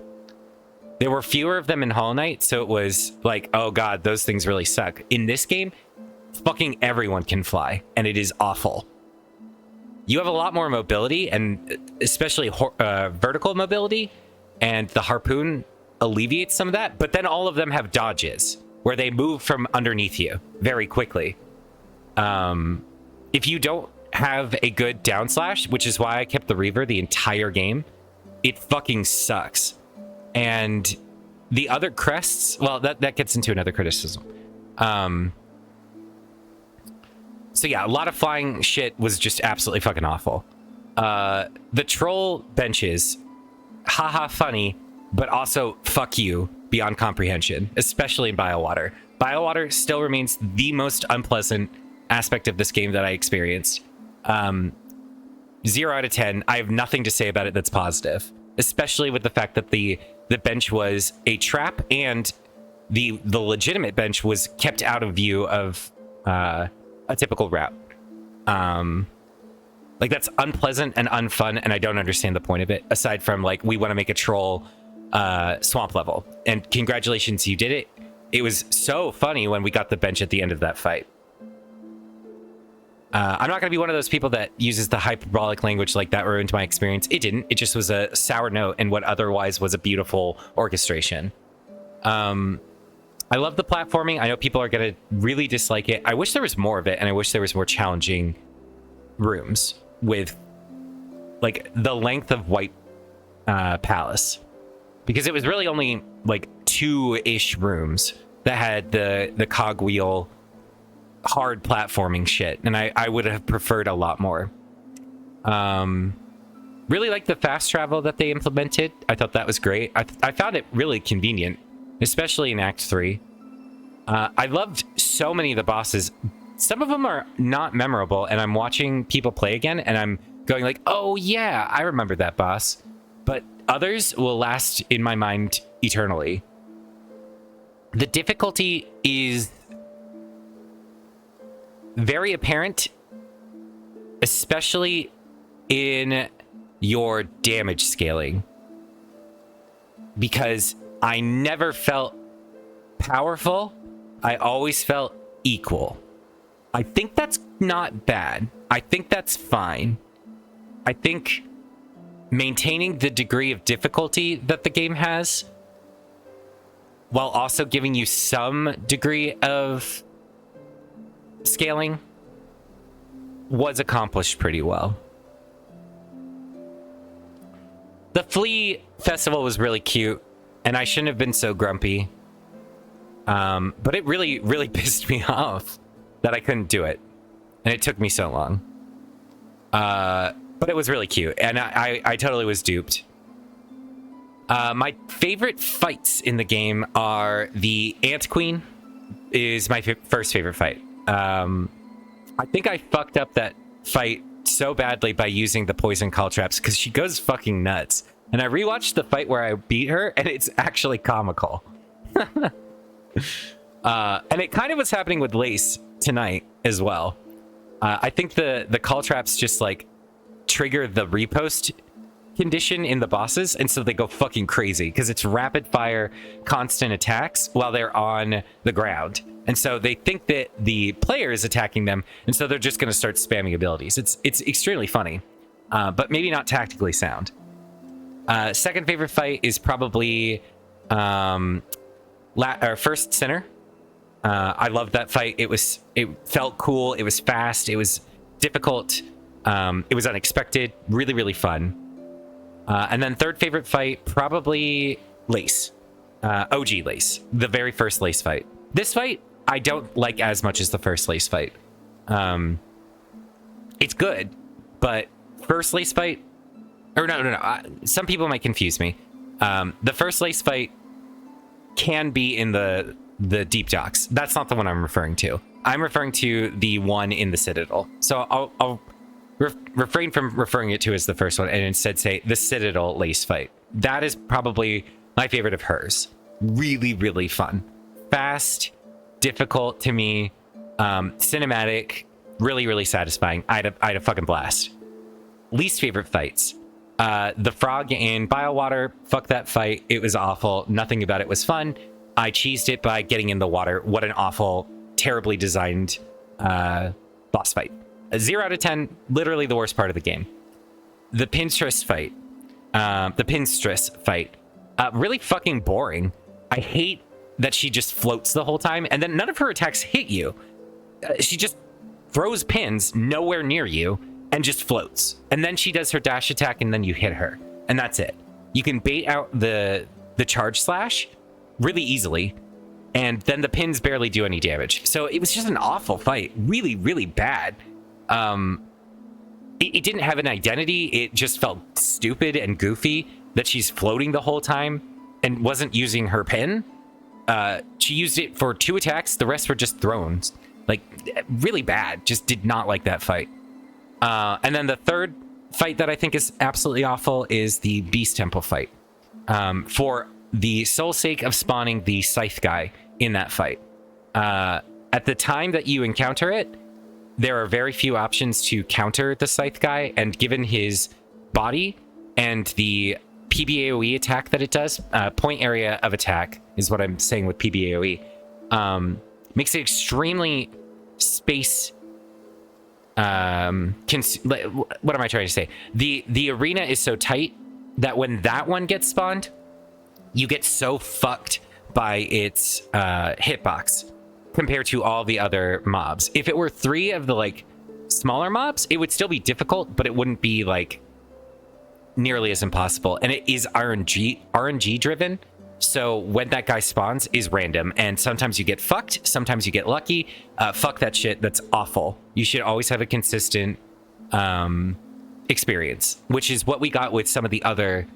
There were fewer of them in Hollow Knight, so it was like, oh god, those things really suck. In this game, fucking everyone can fly, and it is awful. You have a lot more mobility, and especially vertical mobility, and the harpoon alleviates some of that, but then all of them have dodges, where they move from underneath you very quickly. If you don't have a good down slash, which is why I kept the Reaver the entire game, it fucking sucks. And the other crests, well, that gets into another criticism. So yeah, a lot of flying shit was just absolutely fucking awful. The troll benches, haha funny, but also fuck you beyond comprehension, especially in Biowater. Biowater still remains the most unpleasant aspect of this game that I experienced. 0 out of 10. I have nothing to say about it that's positive, especially with the fact that the bench was a trap and the legitimate bench was kept out of view of a typical route. Like, that's unpleasant and unfun, and I don't understand the point of it, aside from, like, we want to make a troll swamp level. And congratulations, you did it. It was so funny when we got the bench at the end of that fight. I'm not going to be one of those people that uses the hyperbolic language like that ruined my experience. It didn't. It just was a sour note in what otherwise was a beautiful orchestration. I love the platforming. I know people are going to really dislike it. I wish there was more of it, and I wish there was more challenging rooms with like the length of White Palace, because it was really only like 2-ish rooms that had the cogwheel hard platforming shit, and I would have preferred a lot more. Really like the fast travel that they implemented. I thought that was great. I found it really convenient, especially in Act 3. I loved so many of the bosses. Some of them are not memorable, and I'm watching people play again, and I'm going like, oh yeah, I remember that boss. But others will last in my mind eternally. The difficulty is very apparent, especially in your damage scaling, because I never felt powerful. I always felt equal. I think that's not bad. I think that's fine. I think maintaining the degree of difficulty that the game has, while also giving you some degree of scaling, was accomplished pretty well. The Flea Festival was really cute, and I shouldn't have been so grumpy. But it really, really pissed me off that I couldn't do it. And it took me so long. But it was really cute, and I totally was duped. My favorite fights in the game are the Ant Queen is my first favorite fight. I think I fucked up that fight so badly by using the poison call traps, because she goes fucking nuts. And I rewatched the fight where I beat her, and it's actually comical. And it kind of was happening with Lace tonight as well. I think the call traps just like trigger the repost condition in the bosses, and so they go fucking crazy because it's rapid fire constant attacks while they're on the ground. And so they think that the player is attacking them, and so they're just going to start spamming abilities. It's extremely funny, but maybe not tactically sound. Second favorite fight is probably First Sinner. I loved that fight. It felt cool. It was fast. It was difficult. It was unexpected. Really, really fun. And then third favorite fight, probably Lace. OG Lace. The very first Lace fight. This fight, I don't like as much as the first Lace fight. It's good, but first Lace fight... Or no. Some people might confuse me. The first Lace fight can be in the deep docks. That's not the one I'm referring to. I'm referring to the one in the Citadel. So I'll refrain from referring it to as the first one and instead say the Citadel Lace fight. That is probably my favorite of hers. Really, really fun. Fast, difficult to me, cinematic, really, really satisfying. I had a fucking blast. Least favorite fights. The frog in Biowater, fuck that fight. It was awful. Nothing about it was fun. I cheesed it by getting in the water. What an awful, terribly designed boss fight. A 0 out of 10, literally the worst part of the game. The Pinstress fight. Really fucking boring. I hate that she just floats the whole time, and then none of her attacks hit you. She just throws pins nowhere near you and just floats. And then she does her dash attack, and then you hit her. And that's it. You can bait out the charge slash really easily, and then the pins barely do any damage. So it was just an awful fight. Really, really bad. It didn't have an identity. It just felt stupid and goofy that she's floating the whole time and wasn't using her pin. She used it for 2 attacks. The rest were just thrones. Like, really bad. Just did not like that fight. And then the third fight that I think is absolutely awful is the Beast Temple fight. For the sole sake of spawning the Scythe guy in that fight. At the time that you encounter it, there are very few options to counter the Scythe guy, and given his body and the PBAOE attack that it does, point area of attack is what I'm saying with PBAOE, makes it extremely space... what am I trying to say? The arena is so tight that when that one gets spawned, you get so fucked by its hitbox compared to all the other mobs. If it were 3 of the like smaller mobs, it would still be difficult, but it wouldn't be like nearly as impossible, and it is RNG driven. So when that guy spawns is random, and sometimes you get fucked, sometimes you get lucky. Fuck that shit. That's awful. You should always have a consistent experience, which is what we got with some of the other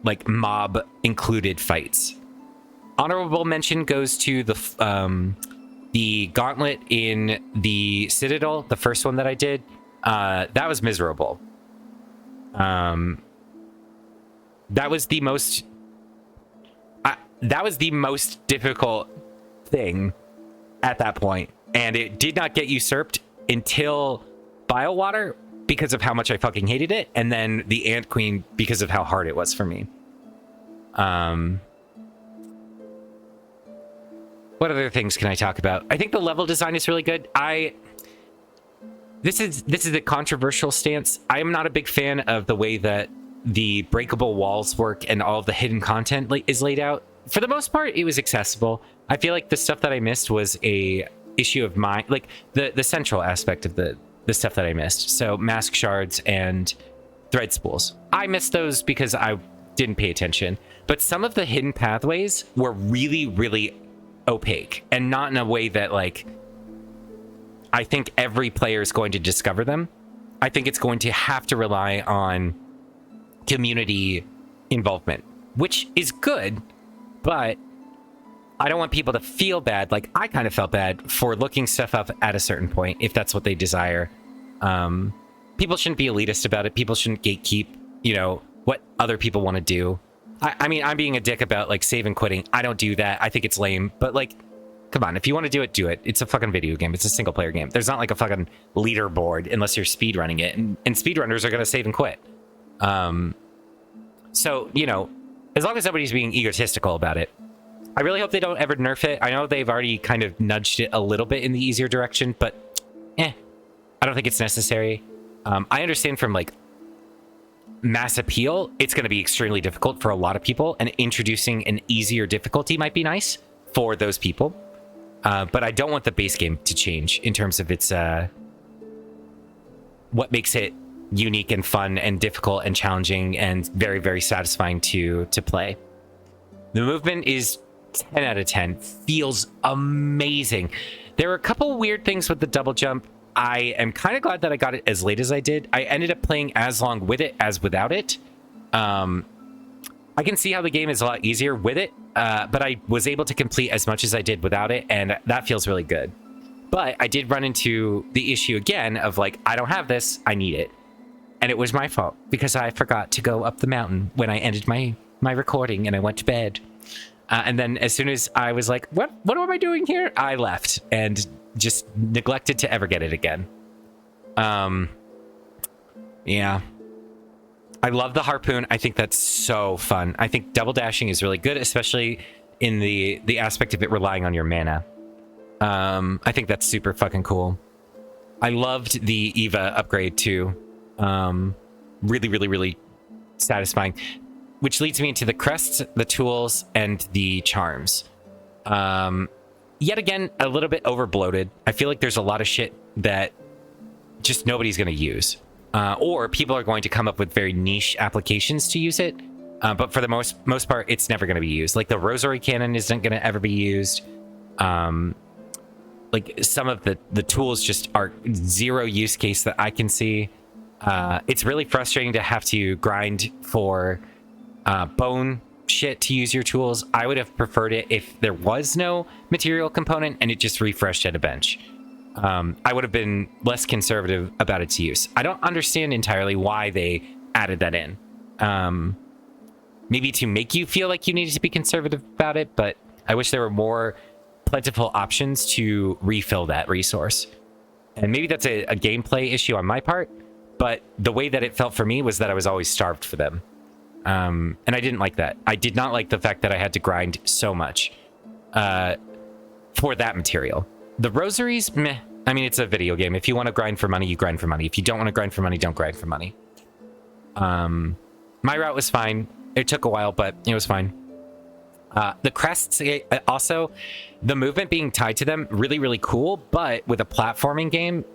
like mob included fights. Honorable mention goes to the gauntlet in the Citadel, the first one that I did. That was miserable. That was the most difficult thing at that point, and it did not get usurped until Biowater because of how much I fucking hated it, and then the Ant Queen because of how hard it was for me. What other things can I talk about? I think the level design is really good. This is a controversial stance. I am not a big fan of the way that the breakable walls work and all of the hidden content is laid out. For the most part, it was accessible. I feel like the stuff that I missed was a issue of mine, like the central aspect of the stuff that I missed. So mask shards and thread spools. I missed those because I didn't pay attention. But some of the hidden pathways were really, really opaque, and not in a way that like I think every player is going to discover them. I think it's going to have to rely on community involvement, which is good, but I don't want people to feel bad. Like I kind of felt bad for looking stuff up at a certain point, if that's what they desire. People shouldn't be elitist about it. People shouldn't gatekeep, you know, what other people want to do. I mean, I'm being a dick about like save and quitting. I don't do that. I think it's lame, but like, come on, if you want to do it, do it. It's a fucking video game. It's a single player game. There's not like a fucking leaderboard unless you're speedrunning it, and speedrunners are going to save and quit. So, you know, as long as nobody's being egotistical about it, I really hope they don't ever nerf it. I know they've already kind of nudged it a little bit in the easier direction, but I don't think it's necessary. I understand from like mass appeal, it's going to be extremely difficult for a lot of people, and introducing an easier difficulty might be nice for those people. But I don't want the base game to change in terms of its what makes it unique and fun and difficult and challenging and very, very satisfying to play. The movement is 10 out of 10. Feels amazing. There are a couple weird things with the double jump. I am kind of glad that I got it as late as I did. I ended up playing as long with it as without it. I can see how the game is a lot easier with it, but I was able to complete as much as I did without it, and that feels really good. But I did run into the issue again of like, I don't have this, I need it. And it was my fault because I forgot to go up the mountain when I ended my recording and I went to bed. And then as soon as I was like, what am I doing here? I left and just neglected to ever get it again. Yeah. I love the harpoon. I think that's so fun. I think double dashing is really good, especially in the aspect of it relying on your mana. I think that's super fucking cool. I loved the Eva upgrade too. Really, really, really satisfying. Which leads me into the crests, the tools, and the charms. Yet again, a little bit over bloated. I feel like there's a lot of shit that just nobody's going to use. Or people are going to come up with very niche applications to use it. But for the most part, it's never going to be used. Like the rosary cannon isn't going to ever be used. Like some of the tools just are zero use case that I can see. It's really frustrating to have to grind for bone shit to use your tools. I would have preferred it if there was no material component and it just refreshed at a bench. I would have been less conservative about its use. I don't understand entirely why they added that in. Maybe to make you feel like you needed to be conservative about it, but I wish there were more plentiful options to refill that resource. And maybe that's a gameplay issue on my part, but the way that it felt for me was that I was always starved for them. And I didn't like that. I did not like the fact that I had to grind so much for that material. The rosaries, meh. I mean, it's a video game. If you want to grind for money, you grind for money. If you don't want to grind for money, don't grind for money. My route was fine. It took a while, but it was fine. The crests, also, the movement being tied to them, really, really cool. But with a platforming game,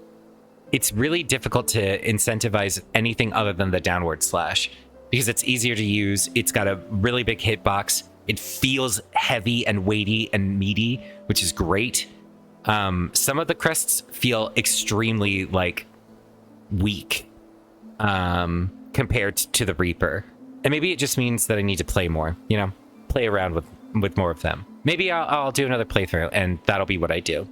it's really difficult to incentivize anything other than the downward slash because it's easier to use. It's got a really big hitbox. It feels heavy and weighty and meaty, which is great. Some of the crests feel extremely like weak compared to the Reaper. And maybe it just means that I need to play more, you know, play around with more of them. Maybe I'll do another playthrough and that'll be what I do.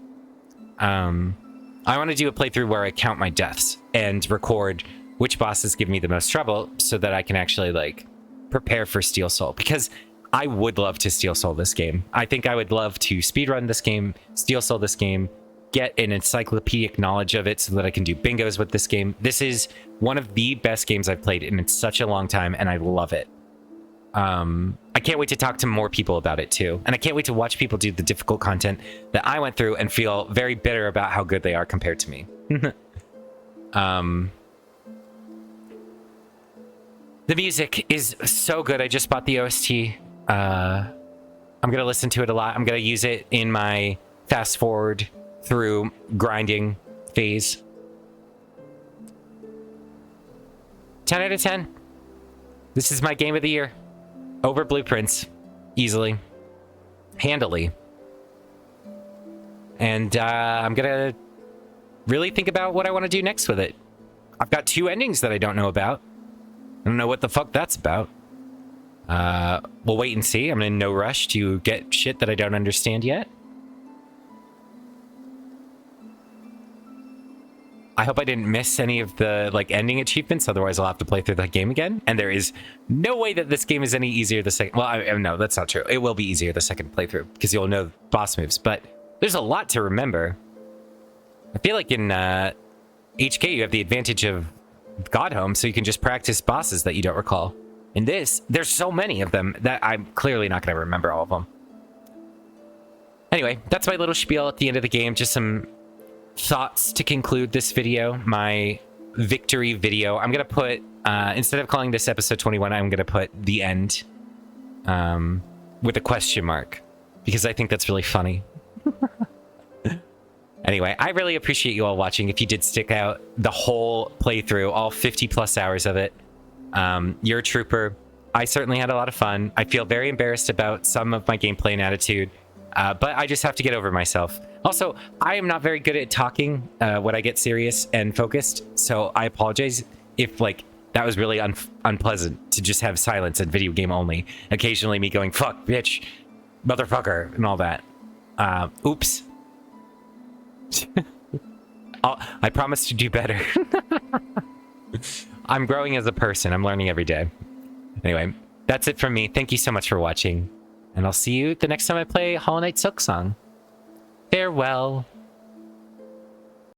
I want to do a playthrough where I count my deaths and record which bosses give me the most trouble so that I can actually like prepare for Steel Soul, because I would love to Steel Soul this game. I think I would love to speedrun this game, Steel Soul this game, get an encyclopedic knowledge of it so that I can do bingos with this game. This is one of the best games I've played in such a long time, and I love it. I can't wait to talk to more people about it too. And I can't wait to watch people do the difficult content that I went through and feel very bitter about how good they are compared to me. The music is so good. I just bought the OST. I'm going to listen to it a lot. I'm going to use it in my fast forward through grinding phase. 10 out of 10. This is my game of the year. Over Blueprints. Easily. Handily. And I'm going to really think about what I want to do next with it. I've got 2 endings that I don't know about. I don't know what the fuck that's about. We'll wait and see. I'm in no rush to get shit that I don't understand yet. I hope I didn't miss any of the like ending achievements, otherwise I'll have to play through that game again. And there is no way that this game is any easier the second... Well, no, that's not true. It will be easier the second playthrough, because you'll know boss moves. But there's a lot to remember. I feel like in HK you have the advantage of God Home, so you can just practice bosses that you don't recall. In this, there's so many of them that I'm clearly not going to remember all of them. Anyway, that's my little spiel at the end of the game. Just some thoughts to conclude this video, my victory video. I'm going to put, instead of calling this episode 21, I'm going to put the end with a question mark, because I think that's really funny. Anyway, I really appreciate you all watching. If you did stick out the whole playthrough, all 50 plus hours of it, you're a trooper. I certainly had a lot of fun. I feel very embarrassed about some of my gameplay and attitude, but I just have to get over myself. Also, I am not very good at talking when I get serious and focused, so I apologize if like that was really unpleasant to just have silence and video game only. Occasionally me going, fuck, bitch, motherfucker, and all that. Oops. I promise to do better. I'm growing as a person. I'm learning every day. Anyway, that's it from me. Thank you so much for watching. And I'll see you the next time I play Hollow Knight Silksong. Farewell.